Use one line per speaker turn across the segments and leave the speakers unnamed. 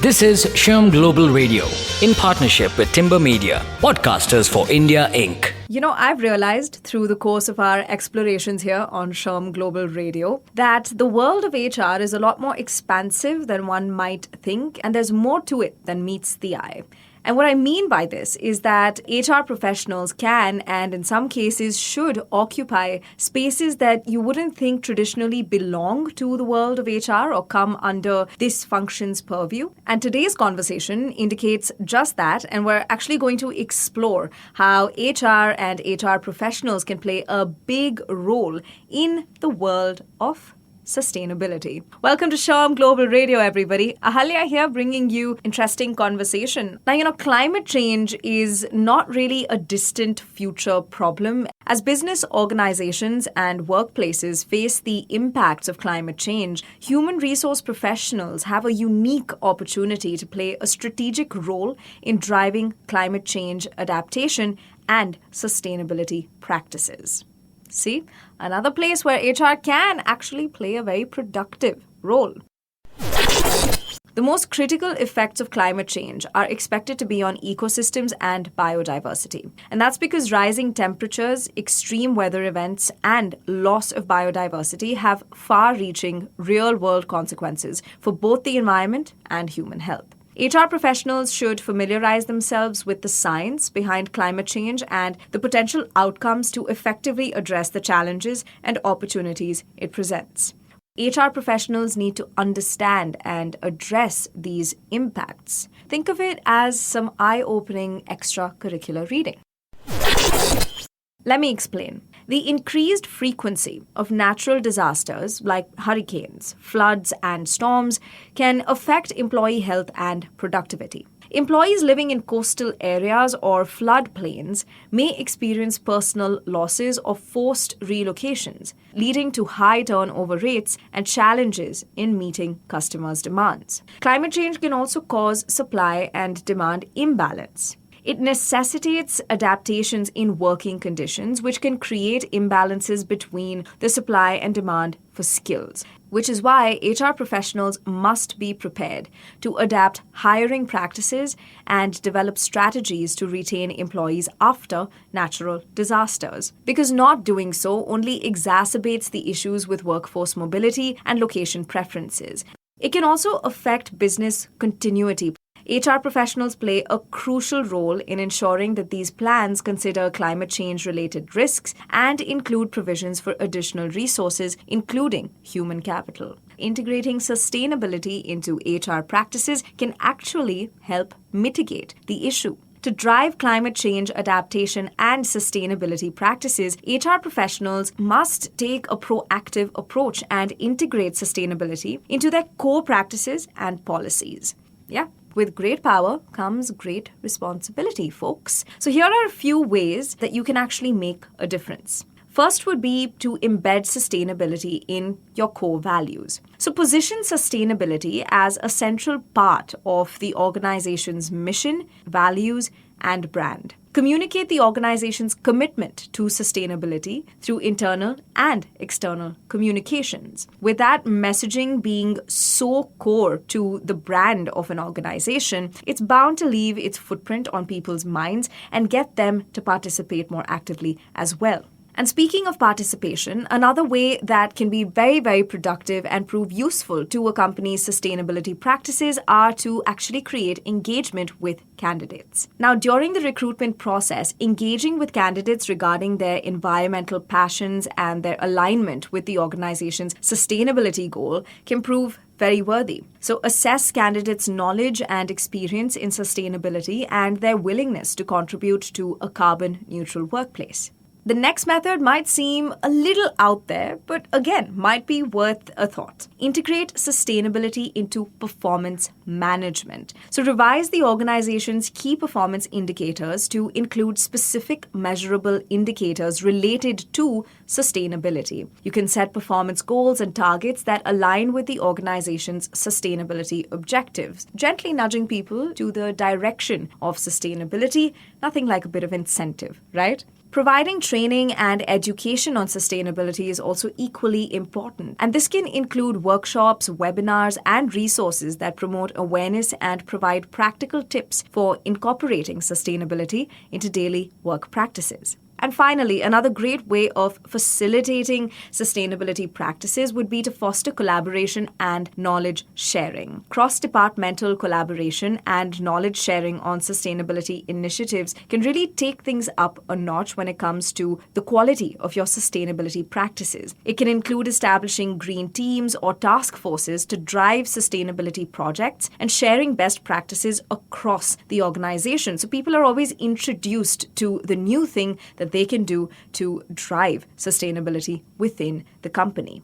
This is Shyam Global Radio in partnership with Timber Media, Podcasters for India Inc.
You know, I've realized through the course of our explorations here on Shyam Global Radio that the world of HR is a lot more expansive than one might think, and there's more to it than meets the eye. And what I mean by this is that HR professionals can, and in some cases should, occupy spaces that you wouldn't think traditionally belong to the world of HR or come under this function's purview. And today's conversation indicates just that, and we're actually going to explore how HR and HR professionals can play a big role in the world of sustainability. Welcome to Shyam Global Radio, everybody. Ahalya here, bringing you interesting conversation. Now, climate change is not really a distant future problem. As business organizations and workplaces face the impacts of climate change, human resource professionals have a unique opportunity to play a strategic role in driving climate change adaptation and sustainability practices. See, another place where HR can actually play a very productive role. The most critical effects of climate change are expected to be on ecosystems and biodiversity. And that's because rising temperatures, extreme weather events, and loss of biodiversity have far-reaching real-world consequences for both the environment and human health. HR professionals should familiarize themselves with the science behind climate change and the potential outcomes to effectively address the challenges and opportunities it presents. HR professionals need to understand and address these impacts. Think of it as some eye-opening extracurricular reading. Let me explain. The increased frequency of natural disasters like hurricanes, floods, and storms can affect employee health and productivity. Employees living in coastal areas or floodplains may experience personal losses or forced relocations, leading to high turnover rates and challenges in meeting customers' demands. Climate change can also cause supply and demand imbalance. It necessitates adaptations in working conditions, which can create imbalances between the supply and demand for skills, which is why HR professionals must be prepared to adapt hiring practices and develop strategies to retain employees after natural disasters. Because not doing so only exacerbates the issues with workforce mobility and location preferences. It can also affect business continuity. HR professionals play a crucial role in ensuring that these plans consider climate change-related risks and include provisions for additional resources, including human capital. Integrating sustainability into HR practices can actually help mitigate the issue. To drive climate change adaptation and sustainability practices, HR professionals must take a proactive approach and integrate sustainability into their core practices and policies. With great power comes great responsibility, folks. So here are a few ways that you can actually make a difference. First would be to embed sustainability in your core values. So position sustainability as a central part of the organization's mission, values, and brand. Communicate the organization's commitment to sustainability through internal and external communications. With that messaging being so core to the brand of an organization, it's bound to leave its footprint on people's minds and get them to participate more actively as well. And speaking of participation, another way that can be very, very productive and prove useful to a company's sustainability practices are to actually create engagement with candidates. Now, during the recruitment process, engaging with candidates regarding their environmental passions and their alignment with the organization's sustainability goal can prove very worthy. So assess candidates' knowledge and experience in sustainability and their willingness to contribute to a carbon-neutral workplace. The next method might seem a little out there, but again, might be worth a thought. Integrate sustainability into performance management. So revise the organization's key performance indicators to include specific measurable indicators related to sustainability. You can set performance goals and targets that align with the organization's sustainability objectives, gently nudging people to the direction of sustainability. Nothing like a bit of incentive, right? providing training and education on sustainability is also equally important. And this can include workshops, webinars, and resources that promote awareness and provide practical tips for incorporating sustainability into daily work practices. And finally, another great way of facilitating sustainability practices would be to foster collaboration and knowledge sharing. Cross-departmental collaboration and knowledge sharing on sustainability initiatives can really take things up a notch when it comes to the quality of your sustainability practices. It can include establishing green teams or task forces to drive sustainability projects and sharing best practices across the organization. So people are always introduced to the new thing that they can do to drive sustainability within the company.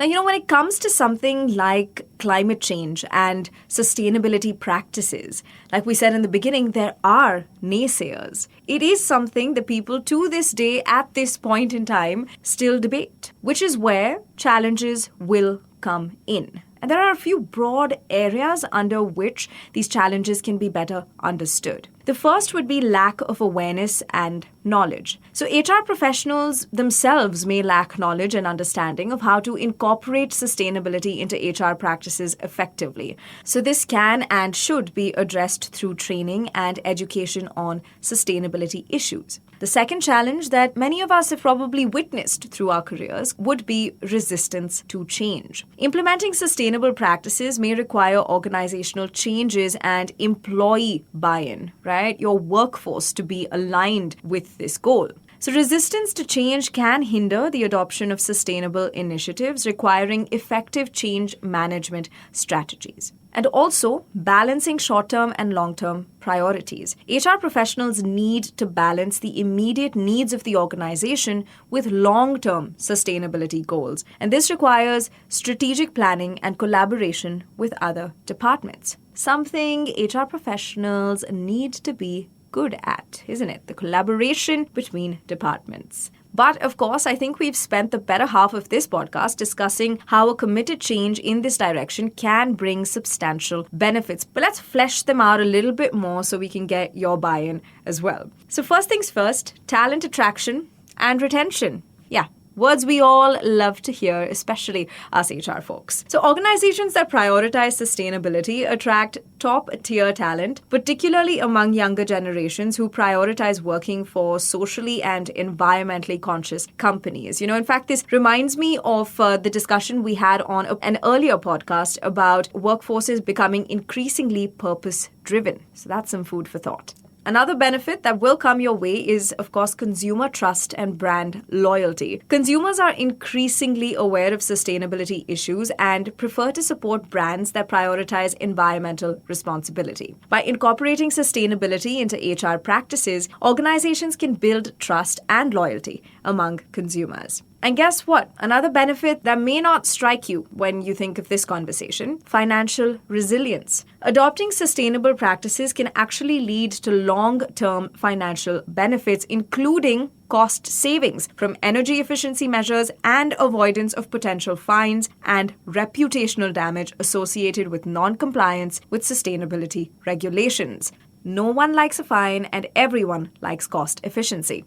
Now, when it comes to something like climate change and sustainability practices, like we said in the beginning, there are naysayers. It is something that people to this day, at this point in time, still debate, which is where challenges will come in. And there are a few broad areas under which these challenges can be better understood. The first would be lack of awareness and knowledge. So HR professionals themselves may lack knowledge and understanding of how to incorporate sustainability into HR practices effectively. So this can and should be addressed through training and education on sustainability issues. The second challenge that many of us have probably witnessed through our careers would be resistance to change. Implementing sustainable practices may require organizational changes and employee buy-in, right? Your workforce to be aligned with this goal. So resistance to change can hinder the adoption of sustainable initiatives requiring effective change management strategies. And also balancing short-term and long-term priorities. HR professionals need to balance the immediate needs of the organization with long-term sustainability goals. And this requires strategic planning and collaboration with other departments. Something HR professionals need to be good at, isn't it? The collaboration between departments. But of course, I think we've spent the better half of this podcast discussing how a committed change in this direction can bring substantial benefits. But let's flesh them out a little bit more so we can get your buy-in as well. So first things first, talent attraction and retention. Yeah. Words we all love to hear, especially us HR folks. So organizations that prioritize sustainability attract top-tier talent, particularly among younger generations who prioritize working for socially and environmentally conscious companies. In fact, this reminds me of the discussion we had on an earlier podcast about workforces becoming increasingly purpose-driven. So that's some food for thought. Another benefit that will come your way is, of course, consumer trust and brand loyalty. Consumers are increasingly aware of sustainability issues and prefer to support brands that prioritize environmental responsibility. By incorporating sustainability into HR practices, organizations can build trust and loyalty among consumers. And guess what? Another benefit that may not strike you when you think of this conversation, financial resilience. Adopting sustainable practices can actually lead to long-term financial benefits, including cost savings from energy efficiency measures and avoidance of potential fines and reputational damage associated with non-compliance with sustainability regulations. No one likes a fine and everyone likes cost efficiency.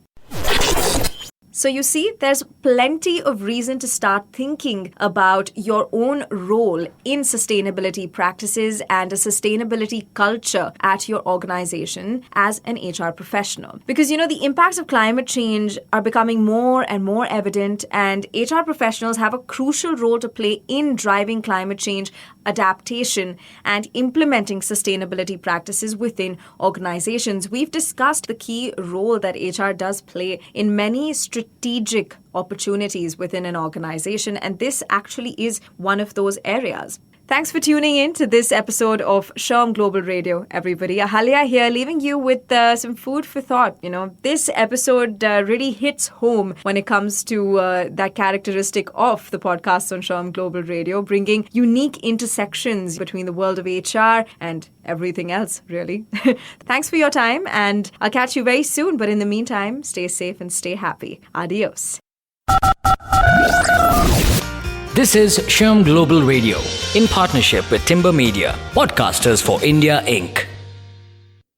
So you see, there's plenty of reason to start thinking about your own role in sustainability practices and a sustainability culture at your organization as an HR professional. Because, the impacts of climate change are becoming more and more evident, and HR professionals have a crucial role to play in driving climate change adaptation and implementing sustainability practices within organizations. We've discussed the key role that HR does play in many strategic opportunities within an organization, and this actually is one of those areas. Thanks for tuning in to this episode of Sherm Global Radio, everybody. Ahalya here, leaving you with some food for thought. This episode really hits home when it comes to that characteristic of the podcast on Sherm Global Radio, bringing unique intersections between the world of HR and everything else, really. Thanks for your time, and I'll catch you very soon. But in the meantime, stay safe and stay happy. Adios.
This is Sherm Global Radio in partnership with Timber Media, Podcasters for India, Inc.